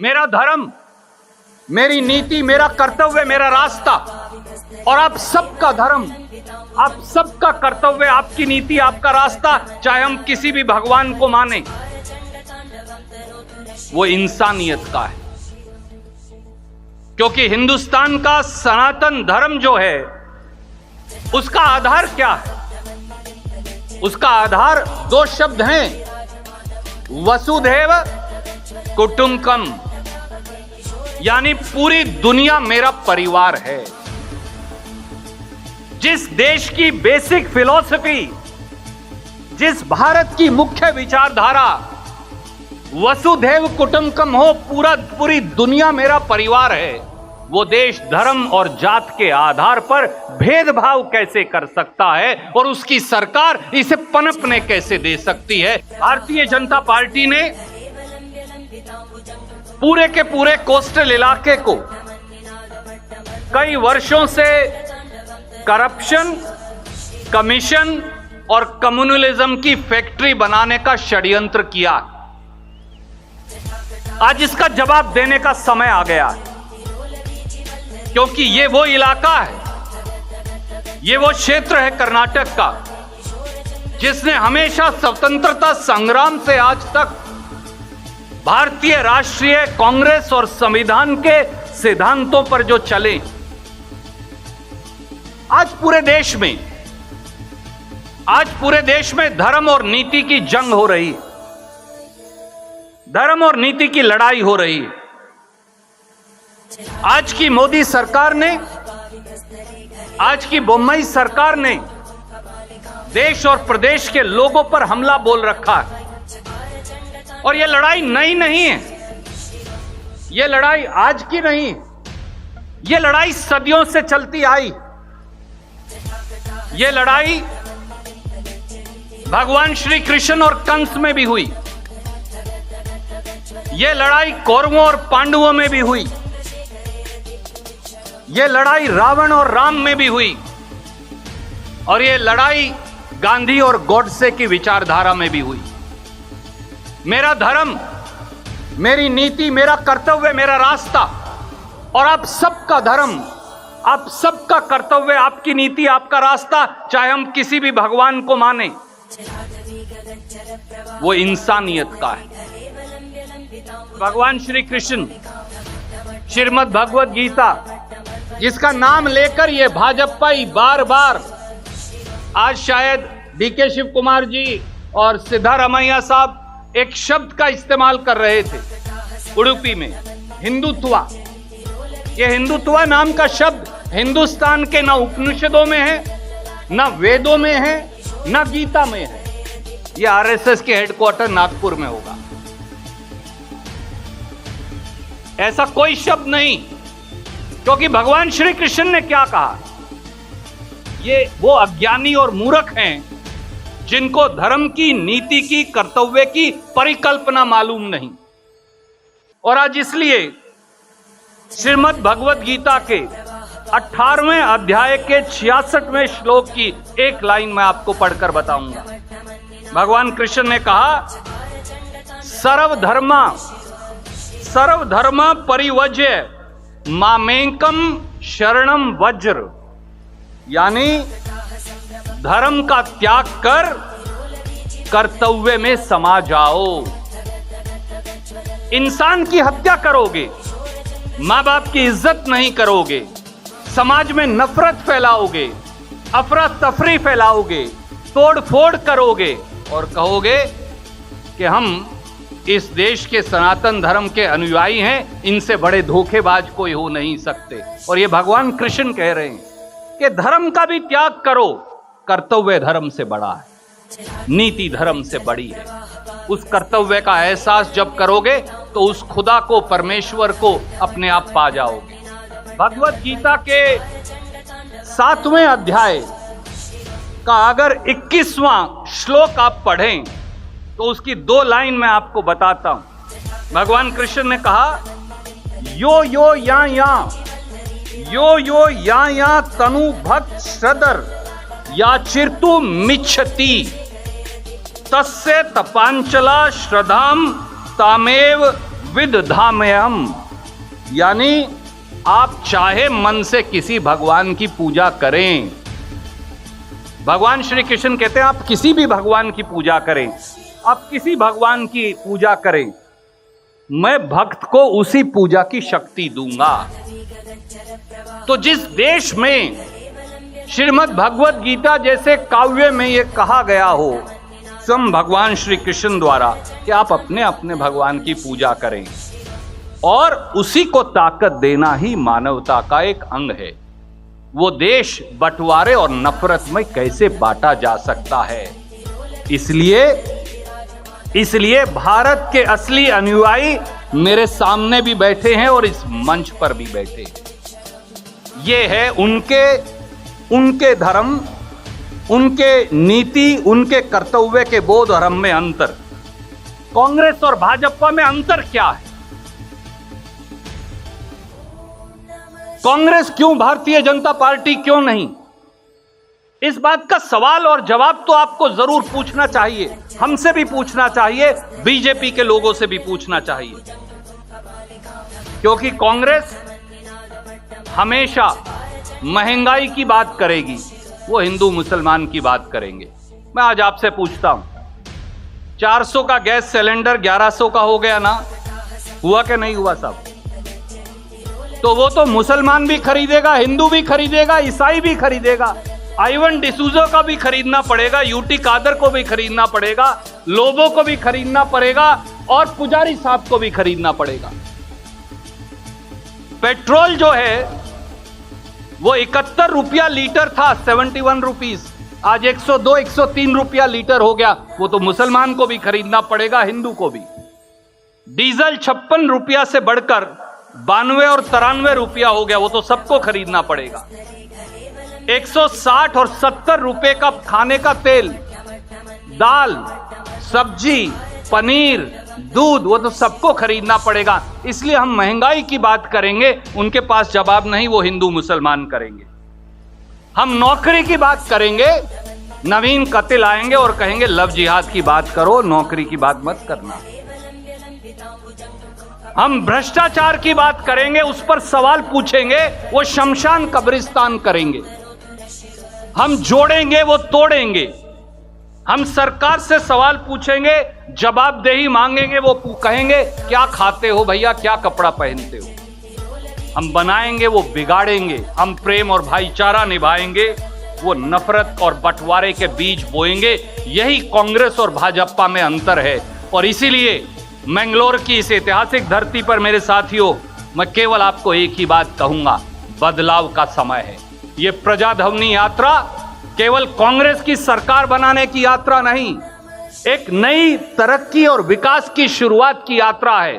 मेरा धर्म, मेरी नीति, मेरा कर्तव्य, मेरा रास्ता और आप सबका धर्म, आप सबका कर्तव्य, आपकी नीति, आपका रास्ता, चाहे हम किसी भी भगवान को माने, वो इंसानियत का है। क्योंकि हिंदुस्तान का सनातन धर्म जो है उसका आधार क्या है? उसका आधार दो शब्द हैं, वसुधैव कुटुंबकम, यानी पूरी दुनिया मेरा परिवार है। जिस देश की बेसिक फिलॉसफी, जिस भारत की मुख्य विचारधारा वसुधैव कुटुंबकम हो, पूरी दुनिया मेरा परिवार है, वो देश धर्म और जात के आधार पर भेदभाव कैसे कर सकता है और उसकी सरकार इसे पनपने कैसे दे सकती है? भारतीय जनता पार्टी ने पूरे के पूरे कोस्टल इलाके को कई वर्षों से करप्शन, कमीशन और कम्युनलिज्म की फैक्ट्री बनाने का षड्यंत्र किया। आज इसका जवाब देने का समय आ गया, क्योंकि ये वो इलाका है, ये वो क्षेत्र है कर्नाटक का जिसने हमेशा स्वतंत्रता संग्राम से आज तक भारतीय राष्ट्रीय कांग्रेस और संविधान के सिद्धांतों पर जो चले। आज पूरे देश में धर्म और नीति की जंग हो रही है, धर्म और नीति की लड़ाई हो रही है। आज की मोदी सरकार ने, आज की बोम्मई सरकार ने देश और प्रदेश के लोगों पर हमला बोल रखा है। और यह लड़ाई नई नहीं है, यह लड़ाई आज की नहीं, यह लड़ाई सदियों से चलती आई। यह लड़ाई भगवान श्री कृष्ण और कंस में भी हुई, यह लड़ाई कौरवों और पांडवों में भी हुई, यह लड़ाई रावण और राम में भी हुई, और यह लड़ाई गांधी और गॉडसे की विचारधारा में भी हुई। मेरा धर्म, मेरी नीति, मेरा कर्तव्य, मेरा रास्ता और आप सबका धर्म, आप सबका कर्तव्य, आपकी नीति, आपका रास्ता, चाहे हम किसी भी भगवान को माने, वो इंसानियत का है। भगवान श्री कृष्ण श्रीमद् भगवत गीता, जिसका नाम लेकर ये भाजपाई बार बार, आज शायद डीके शिव कुमार जी और सिद्धारमैया साहब एक शब्द का इस्तेमाल कर रहे थे उडुपी में, हिंदुत्व। ये हिंदुत्व नाम का शब्द हिंदुस्तान के न उपनिषदों में है, न वेदों में है, न गीता में है। ये आरएसएस के हेडक्वार्टर नागपुर में होगा। ऐसा कोई शब्द नहीं, क्योंकि भगवान श्री कृष्ण ने क्या कहा? ये वो अज्ञानी और मूर्ख हैं जिनको धर्म की, नीति की, कर्तव्य की परिकल्पना मालूम नहीं। और आज इसलिए श्रीमद् भगवत गीता के 18वें अध्याय के 66वें श्लोक की एक लाइन मैं आपको पढ़कर बताऊंगा। भगवान कृष्ण ने कहा, सर्वधर्म परिवर्ज्य मामेकम शरणम वज्र, यानी धर्म का त्याग कर कर्तव्य में समा जाओ। इंसान की हत्या करोगे, मां बाप की इज्जत नहीं करोगे, समाज में नफरत फैलाओगे, अफरा तफरी फैलाओगे, तोड़ फोड़ करोगे और कहोगे कि हम इस देश के सनातन धर्म के अनुयायी हैं, इनसे बड़े धोखेबाज कोई हो नहीं सकते। और ये भगवान कृष्ण कह रहे हैं कि धर्म का भी त्याग करो, कर्तव्य धर्म से बड़ा है, नीति धर्म से बड़ी है। उस कर्तव्य का एहसास जब करोगे तो उस खुदा को, परमेश्वर को अपने आप पा जाओगे। भगवत गीता के 7वें अध्याय का अगर 21वां श्लोक आप पढ़ें तो उसकी 2 लाइन मैं आपको बताता हूं। भगवान कृष्ण ने कहा, यो यो या तनु भक्त श्रदर या चिरतु मिच्छति तस्य तपांचला श्रद्धाम तामेव विदधाम्यहम्, यानी आप चाहे मन से किसी भगवान की पूजा करें। भगवान श्री कृष्ण कहते हैं आप किसी भी भगवान की पूजा करें, आप किसी भगवान की पूजा करें, मैं भक्त को उसी पूजा की शक्ति दूंगा। तो जिस देश में श्रीमद् भगवत गीता जैसे काव्य में यह कहा गया हो स्वयं भगवान श्री कृष्ण द्वारा कि आप अपने अपने भगवान की पूजा करें, और उसी को ताकत देना ही मानवता का एक अंग है। वो देश बंटवारे और नफरत में कैसे बांटा जा सकता है। इसलिए भारत के असली अनुयायी मेरे सामने भी बैठे हैं और इस मंच पर भी बैठे हैं। ये है उनके धर्म, उनके नीति, उनके कर्तव्य के बोध और हम में अंतर। कांग्रेस और भाजपा में अंतर क्या है? कांग्रेस क्यों, भारतीय जनता पार्टी क्यों नहीं? इस बात का सवाल और जवाब तो आपको जरूर पूछना चाहिए, हमसे भी पूछना चाहिए, बीजेपी के लोगों से भी पूछना चाहिए, क्योंकि कांग्रेस हमेशा महंगाई की बात करेगी, वो हिंदू मुसलमान की बात करेंगे। मैं आज आपसे पूछता हूं, 400 का गैस सिलेंडर 1100 का हो गया ना, हुआ कि नहीं हुआ साहब? तो वो तो मुसलमान भी खरीदेगा, हिंदू भी खरीदेगा, ईसाई भी खरीदेगा, आइवन डिसूजा का भी खरीदना पड़ेगा, यूटी कादर को भी खरीदना पड़ेगा, लोबो को भी खरीदना पड़ेगा और पुजारी साहब को भी खरीदना पड़ेगा। पेट्रोल जो है वो 71 रुपया लीटर था, 71 रुपीस, आज 102 103 रुपया लीटर हो गया। वो तो मुसलमान को भी खरीदना पड़ेगा, हिंदू को भी। डीजल 56 रुपया से बढ़कर 92 और 93 रुपया हो गया, वो तो सबको खरीदना पड़ेगा। 160 और 70 रुपए का खाने का तेल, दाल, सब्जी, पनीर, दूध, वो तो सबको खरीदना पड़ेगा। इसलिए हम महंगाई की बात करेंगे, उनके पास जवाब नहीं, वो हिंदू मुसलमान करेंगे। हम नौकरी की बात करेंगे, नवीन कतिल आएंगे और कहेंगे लव जिहाद की बात करो, नौकरी की बात मत करना। हम भ्रष्टाचार की बात करेंगे, उस पर सवाल पूछेंगे, वो शमशान कब्रिस्तान करेंगे। हम जोड़ेंगे, वो तोड़ेंगे। हम सरकार से सवाल पूछेंगे, जवाबदेही मांगेंगे, वो कहेंगे क्या खाते हो भैया, क्या कपड़ा पहनते हो। हम बनाएंगे, वो बिगाड़ेंगे। हम प्रेम और भाईचारा निभाएंगे, वो नफरत और बंटवारे के बीज बोएंगे। यही कांग्रेस और भाजपा में अंतर है। और इसीलिए मैंगलोर की इस ऐतिहासिक धरती पर मेरे साथियों, मैं केवल आपको एक ही बात कहूंगा, बदलाव का समय है। ये प्रजाधवनी यात्रा केवल कांग्रेस की सरकार बनाने की यात्रा नहीं, एक नई तरक्की और विकास की शुरुआत की यात्रा है।